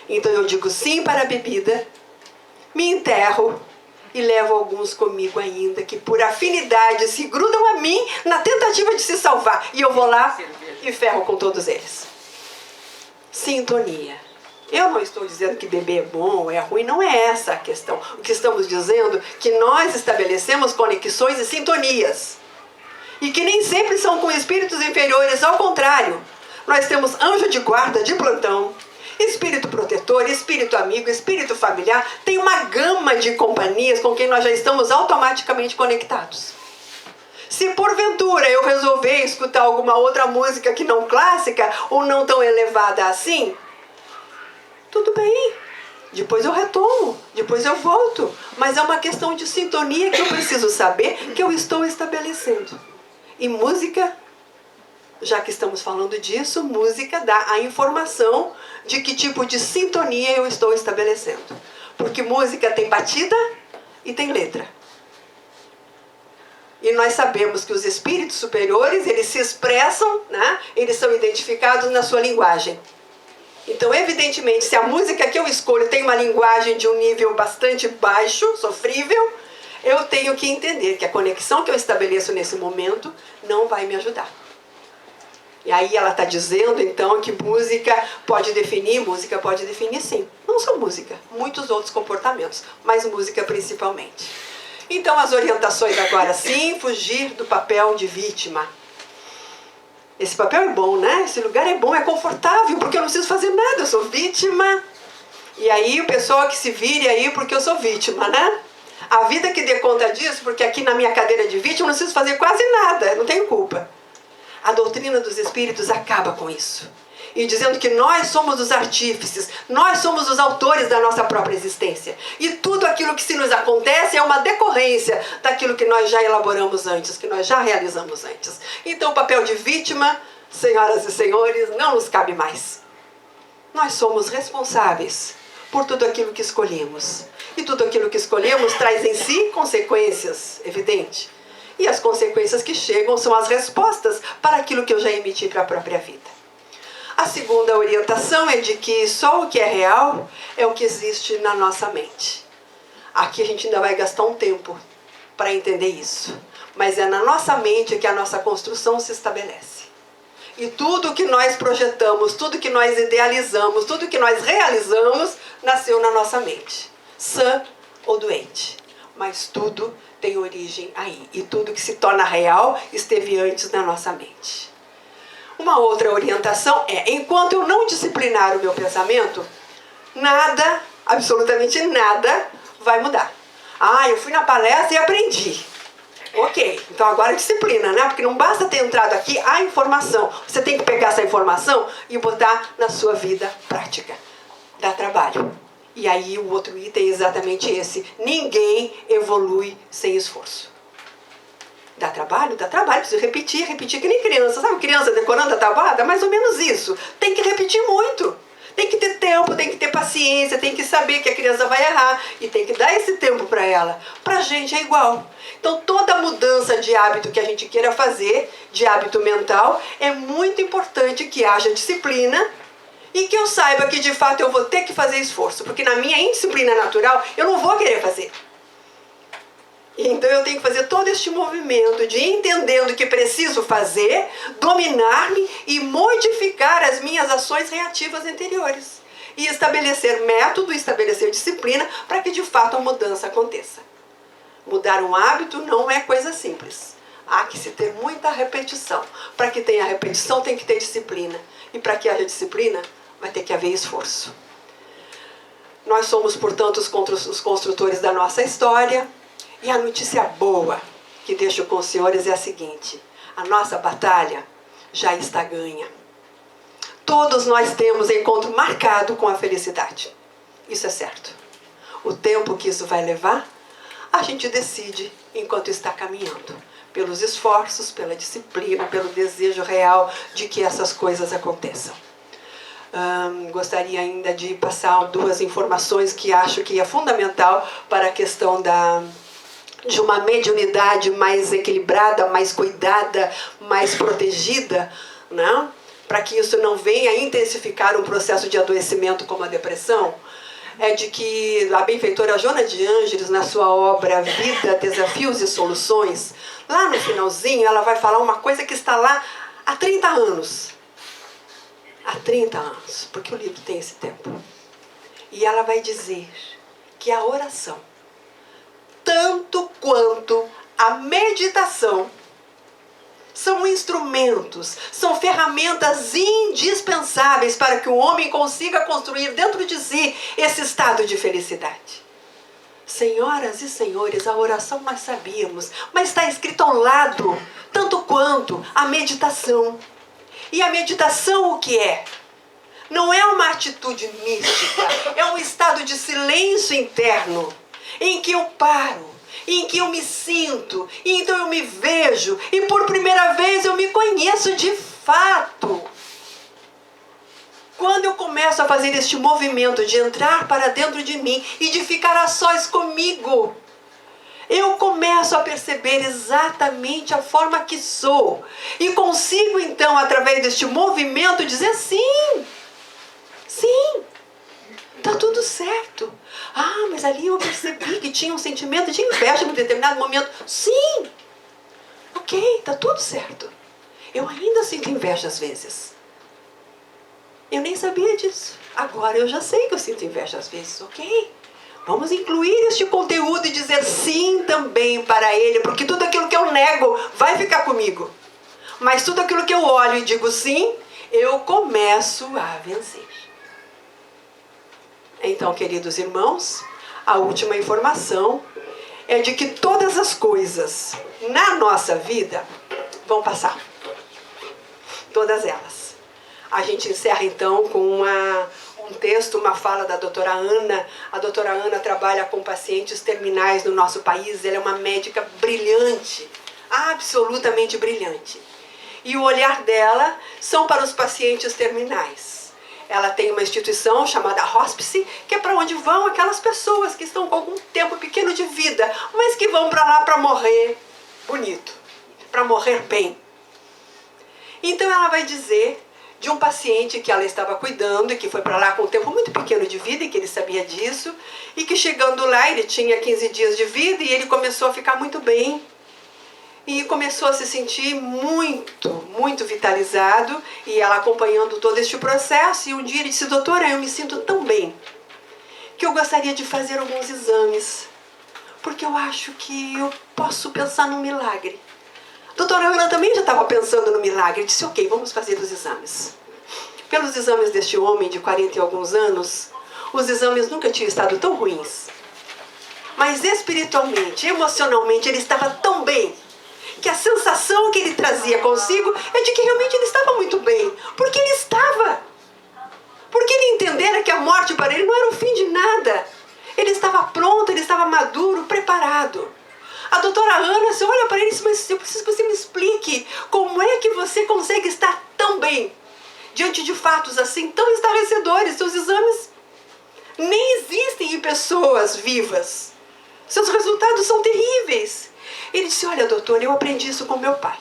Speaker 2: Então eu digo sim para a bebida, me enterro e levo alguns comigo ainda, que por afinidade se grudam a mim na tentativa de se salvar. E eu vou lá e ferro com todos eles. Sintonia. Eu não estou dizendo que beber é bom ou é ruim, não é essa a questão. O que estamos dizendo é que nós estabelecemos conexões e sintonias. E que nem sempre são com espíritos inferiores, ao contrário. Nós temos anjo de guarda de plantão, espírito protetor, espírito amigo, espírito familiar. Tem uma gama de companhias com quem nós já estamos automaticamente conectados. Se porventura eu resolver escutar alguma outra música que não clássica ou não tão elevada assim, tudo bem, depois eu retomo, depois eu volto. Mas é uma questão de sintonia que eu preciso saber que eu estou estabelecendo. E música, já que estamos falando disso, música dá a informação de que tipo de sintonia eu estou estabelecendo. Porque música tem batida e tem letra. E nós sabemos que os espíritos superiores, eles se expressam, né? Eles são identificados na sua linguagem. Então, evidentemente, se a música que eu escolho tem uma linguagem de um nível bastante baixo, sofrível, eu tenho que entender que a conexão que eu estabeleço nesse momento não vai me ajudar. E aí ela está dizendo, então, que música pode definir sim. Não só música, muitos outros comportamentos, mas música principalmente. Então, as orientações agora, sim, fugir do papel de vítima. Esse papel é bom, né? Esse lugar é bom, é confortável, porque eu não preciso fazer nada, eu sou vítima. E aí o pessoal que se vire aí porque eu sou vítima, né? A vida que dê conta disso, porque aqui na minha cadeira de vítima eu não preciso fazer quase nada, eu não tenho culpa. A doutrina dos espíritos acaba com isso. E dizendo que nós somos os artífices, nós somos os autores da nossa própria existência. E tudo aquilo que se nos acontece é uma decorrência daquilo que nós já elaboramos antes, que nós já realizamos antes. Então o papel de vítima, senhoras e senhores, não nos cabe mais. Nós somos responsáveis por tudo aquilo que escolhemos. E tudo aquilo que escolhemos traz em si consequências, evidente. E as consequências que chegam são as respostas para aquilo que eu já emiti para a própria vida. A segunda orientação é de que só o que é real é o que existe na nossa mente. Aqui a gente ainda vai gastar um tempo para entender isso. Mas é na nossa mente que a nossa construção se estabelece. E tudo que nós projetamos, tudo que nós idealizamos, tudo que nós realizamos, nasceu na nossa mente. Sã ou doente. Mas tudo tem origem aí. E tudo que se torna real esteve antes na nossa mente. Uma outra orientação é, enquanto eu não disciplinar o meu pensamento, nada, absolutamente nada, vai mudar. Ah, eu fui na palestra e aprendi. Ok, então agora disciplina, né? Porque não basta ter entrado aqui a informação. Você tem que pegar essa informação e botar na sua vida prática. Dá trabalho. E aí o outro item é exatamente esse. Ninguém evolui sem esforço. Dá trabalho? Dá trabalho. Preciso repetir que nem criança. Sabe criança decorando a tabuada? Mais ou menos isso. Tem que repetir muito. Tem que ter tempo, tem que ter paciência, tem que saber que a criança vai errar. E tem que dar esse tempo para ela. Para a gente é igual. Então toda mudança de hábito que a gente queira fazer, de hábito mental, é muito importante que haja disciplina e que eu saiba que de fato eu vou ter que fazer esforço. Porque na minha indisciplina natural, eu não vou querer fazer. Então eu tenho que fazer todo este movimento de entendendo que preciso fazer, dominar-me e modificar as minhas ações reativas anteriores. E estabelecer método, estabelecer disciplina para que de fato a mudança aconteça. Mudar um hábito não é coisa simples. Há que se ter muita repetição. Para que tenha repetição tem que ter disciplina. E para que haja disciplina vai ter que haver esforço. Nós somos, portanto, os construtores da nossa história. E a notícia boa que deixo com os senhores é a seguinte: a nossa batalha já está ganha. Todos nós temos encontro marcado com a felicidade. Isso é certo. O tempo que isso vai levar, a gente decide enquanto está caminhando. Pelos esforços, pela disciplina, pelo desejo real de que essas coisas aconteçam. Gostaria ainda de passar duas informações que acho que é fundamental para a questão de uma mediunidade mais equilibrada, mais cuidada, mais protegida, né? Para que isso não venha intensificar um processo de adoecimento como a depressão, é de que a benfeitora Joana de Ângeles, na sua obra Vida, Desafios e Soluções, lá no finalzinho ela vai falar uma coisa que está lá há 30 anos. Há 30 anos, porque o livro tem esse tempo. E ela vai dizer que a oração, tanto quanto a meditação, são instrumentos, são ferramentas indispensáveis para que o homem consiga construir dentro de si esse estado de felicidade. Senhoras e senhores, a oração nós sabíamos, mas está escrito ao lado, tanto quanto a meditação. E a meditação o que é? Não é uma atitude mística, é um estado de silêncio interno, em que eu paro, em que eu me sinto, e então eu me vejo, e por primeira vez eu me conheço de fato. Quando eu começo a fazer este movimento de entrar para dentro de mim e de ficar a sós comigo, eu começo a perceber exatamente a forma que sou. E consigo então, através deste movimento, dizer sim, sim, está tudo certo. Ah, mas ali eu percebi que tinha um sentimento de inveja em um determinado momento. Sim, ok, está tudo certo. Eu ainda sinto inveja às vezes. Eu nem sabia disso. Agora eu já sei que eu sinto inveja às vezes, ok? Vamos incluir este conteúdo e dizer sim também para ele, porque tudo aquilo que eu nego vai ficar comigo. Mas tudo aquilo que eu olho e digo sim, eu começo a vencer. Então, queridos irmãos, a última informação é de que todas as coisas na nossa vida vão passar. todas elas. A gente encerra então com um texto, uma fala da doutora Ana. A doutora Ana trabalha com pacientes terminais no nosso país. Ela é uma médica brilhante, absolutamente brilhante. E o olhar dela são para os pacientes terminais. Ela tem uma instituição chamada Hospice, que é para onde vão aquelas pessoas que estão com algum tempo pequeno de vida, mas que vão para lá para morrer bonito, para morrer bem. Então ela vai dizer de um paciente que ela estava cuidando e que foi para lá com um tempo muito pequeno de vida e que ele sabia disso, e que chegando lá ele tinha 15 dias de vida e ele começou a ficar muito bem e começou a se sentir muito, muito vitalizado, e ela acompanhando todo este processo. E um dia ele disse: doutora, eu me sinto tão bem que eu gostaria de fazer alguns exames, porque eu acho que eu posso pensar num milagre. A doutora Ana também já estava pensando no milagre. Disse: ok, vamos fazer os exames. Pelos exames deste homem de 40 e alguns anos, os exames nunca tinham estado tão ruins. Mas espiritualmente, emocionalmente, ele estava tão bem, que a sensação que ele trazia consigo é de que realmente ele estava muito bem. Porque ele estava. Porque ele entendera que a morte para ele não era o fim de nada. Ele estava pronto, ele estava maduro, preparado. A doutora Ana, você olha para ele e diz: mas eu preciso que você me explique como é que você consegue estar tão bem diante de fatos assim tão estarrecedores. Seus exames nem existem em pessoas vivas. Seus resultados são terríveis. Ele disse: olha, doutor, eu aprendi isso com meu pai.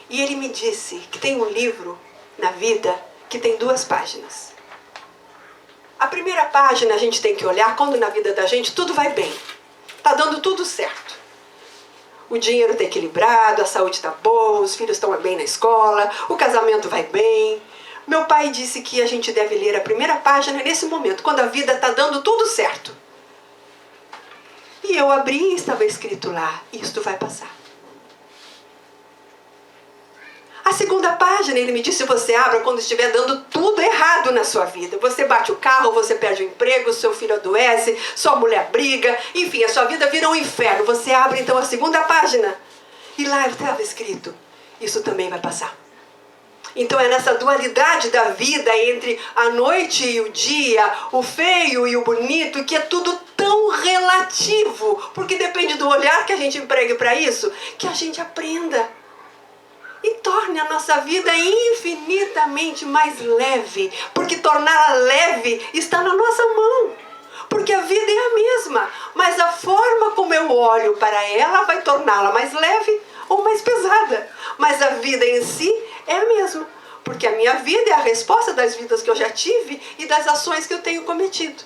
Speaker 2: E ele me disse que tem um livro na vida que tem 2 páginas. A primeira página a gente tem que olhar quando na vida da gente tudo vai bem. Está dando tudo certo. O dinheiro está equilibrado, a saúde está boa, os filhos estão bem na escola, o casamento vai bem. Meu pai disse que a gente deve ler a primeira página nesse momento, quando a vida está dando tudo certo. E eu abri e estava escrito lá: isto vai passar. A segunda página, ele me disse: você abra quando estiver dando tudo errado na sua vida. Você bate o carro, você perde o emprego, seu filho adoece, sua mulher briga, enfim, a sua vida vira um inferno. Você abre então a segunda página e lá estava escrito: isso também vai passar. Então é nessa dualidade da vida entre a noite e o dia, o feio e o bonito, que é tudo tão relativo, porque depende do olhar que a gente empregue para isso, que a gente aprenda e torne a nossa vida infinitamente mais leve, porque torná-la leve está na nossa mão, porque a vida é a mesma, mas a forma como eu olho para ela vai torná-la mais leve ou mais pesada, mas a vida em si é a mesma, porque a minha vida é a resposta das vidas que eu já tive e das ações que eu tenho cometido.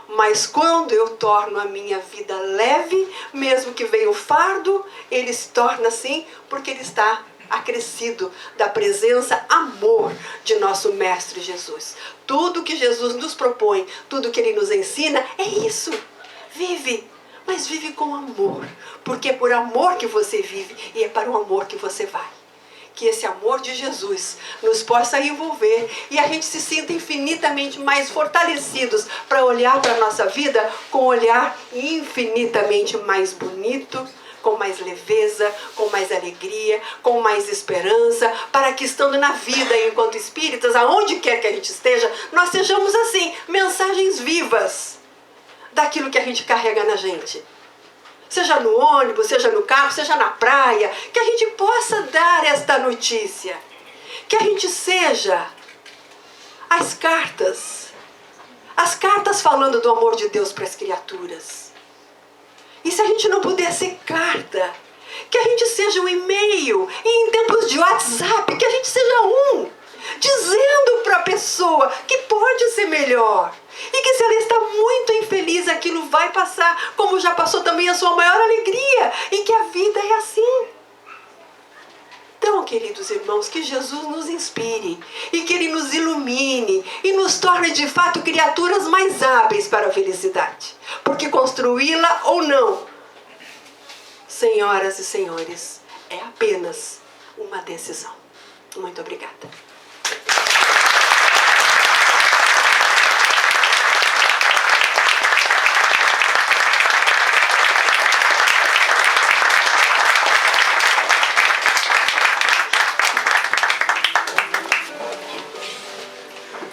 Speaker 2: Mas quando eu torno a minha vida leve, mesmo que venha o fardo, ele se torna assim porque ele está acrescido da presença, amor de nosso Mestre Jesus. Tudo que Jesus nos propõe, tudo que Ele nos ensina é isso. Vive, mas vive com amor, porque é por amor que você vive e é para o amor que você vai. Que esse amor de Jesus nos possa envolver e a gente se sinta infinitamente mais fortalecidos para olhar para a nossa vida com um olhar infinitamente mais bonito, com mais leveza, com mais alegria, com mais esperança, para que estando na vida enquanto espíritas, aonde quer que a gente esteja, nós sejamos assim, mensagens vivas daquilo que a gente carrega na gente. Seja no ônibus, seja no carro, seja na praia, que a gente possa dar esta notícia, que a gente seja as cartas falando do amor de Deus para as criaturas. E se a gente não puder ser carta, que a gente seja um e-mail, e em tempos de WhatsApp, que a gente seja dizendo para a pessoa que pode ser melhor. E que se ela está muito infeliz, aquilo vai passar, como já passou também a sua maior alegria, e que a vida é assim. Então, queridos irmãos, que Jesus nos inspire, e que Ele nos ilumine, e nos torne de fato criaturas mais hábeis para a felicidade. Porque construí-la ou não, senhoras e senhores, é apenas uma decisão. Muito obrigada.